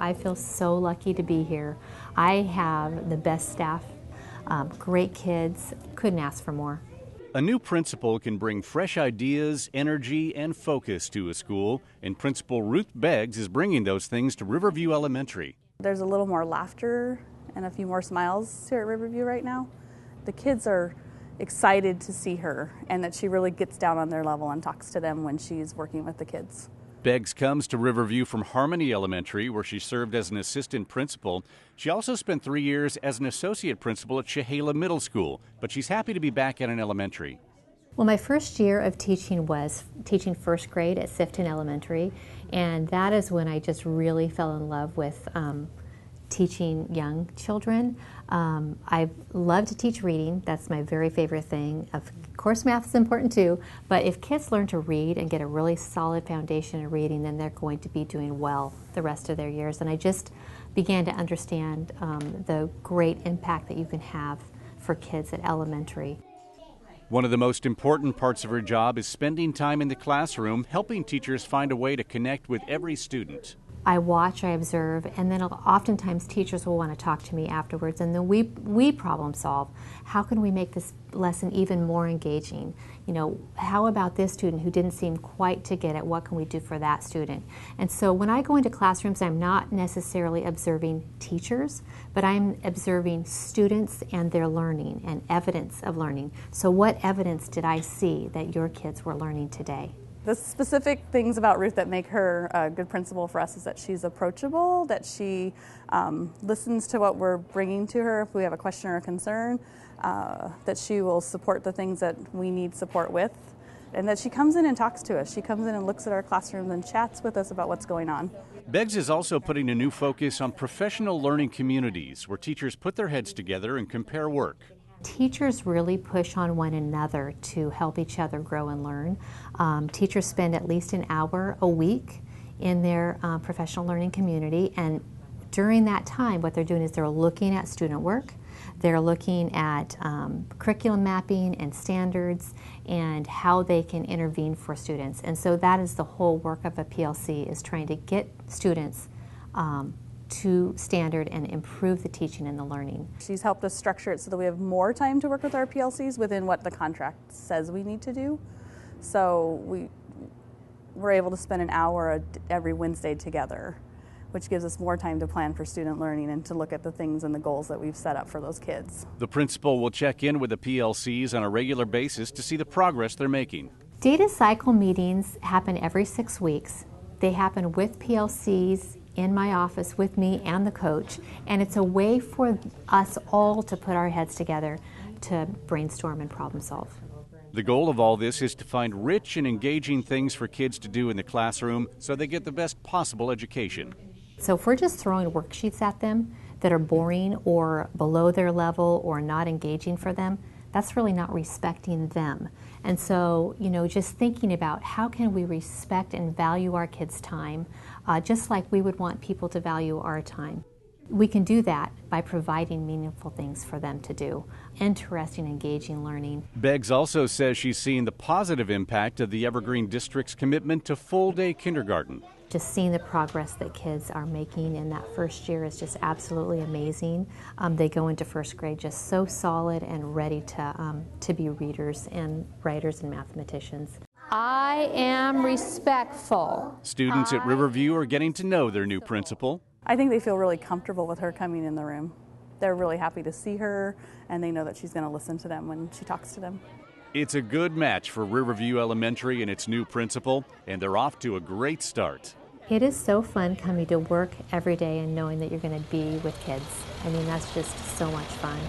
I feel so lucky to be here. I have the best staff, great kids, couldn't ask for more. A new principal can bring fresh ideas, energy, and focus to a school, and Principal Ruth Beggs is bringing those things to Riverview Elementary. There's a little more laughter and a few more smiles here at Riverview right now. The kids are excited to see her and that she really gets down on their level and talks to them when she's working with the kids. Beggs comes to Riverview from Harmony Elementary, where she served as an assistant principal. She also spent 3 years as an associate principal at Chehalia Middle School, but she's happy to be back at an elementary. Well, my first year of teaching was teaching first grade at Sifton Elementary, and that is when I just really fell in love with teaching young children. I love to teach reading. That's my very favorite thing. Of course, math is important too, but if kids learn to read and get a really solid foundation in reading, then they're going to be doing well the rest of their years. And I just began to understand the great impact that you can have for kids at elementary. One of the most important parts of her job is spending time in the classroom, helping teachers find a way to connect with every student. I watch, I observe, and then oftentimes teachers will want to talk to me afterwards, and then we problem solve. How can we make this lesson even more engaging? You know, how about this student who didn't seem quite to get it? What can we do for that student? And so when I go into classrooms, I'm not necessarily observing teachers, but I'm observing students and their learning and evidence of learning. So what evidence did I see that your kids were learning today? The specific things about Ruth that make her a good principal for us is that she's approachable, that she listens to what we're bringing to her if we have a question or a concern, that she will support the things that we need support with, and that she comes in and talks to us. She comes in and looks at our classrooms and chats with us about what's going on. Beggs is also putting a new focus on professional learning communities where teachers put their heads together and compare work. Teachers really push on one another to help each other grow and learn. Teachers spend at least an hour a week in their professional learning community, and during that time what they're doing is they're looking at student work, they're looking at curriculum mapping and standards and how they can intervene for students. And so that is the whole work of a PLC, is trying to get students to standard and improve the teaching and the learning. She's helped us structure it so that we have more time to work with our PLCs within what the contract says we need to do. So we're able to spend an hour every Wednesday together, which gives us more time to plan for student learning and to look at the things and the goals that we've set up for those kids. The principal will check in with the PLCs on a regular basis to see the progress they're making. Data cycle meetings happen every 6 weeks. They happen with PLCs in my office with me and the coach, and it's a way for us all to put our heads together to brainstorm and problem solve. The goal of all this is to find rich and engaging things for kids to do in the classroom so they get the best possible education. So if we're just throwing worksheets at them that are boring or below their level or not engaging for them, that's really not respecting them. And so, you know, just thinking about how can we respect and value our kids' time, just like we would want people to value our time. We can do that by providing meaningful things for them to do, interesting, engaging learning. Beggs also says she's seeing the positive impact of the Evergreen District's commitment to full-day kindergarten. Just seeing the progress that kids are making in that first year is just absolutely amazing. They go into first grade just so solid and ready to be readers and writers and mathematicians. I am respectful. Students at Riverview are getting to know their new principal. I think they feel really comfortable with her coming in the room. They're really happy to see her, and they know that she's going to listen to them when she talks to them. It's a good match for Riverview Elementary and its new principal, and they're off to a great start. It is so fun coming to work every day and knowing that you're going to be with kids. I mean, that's just so much fun.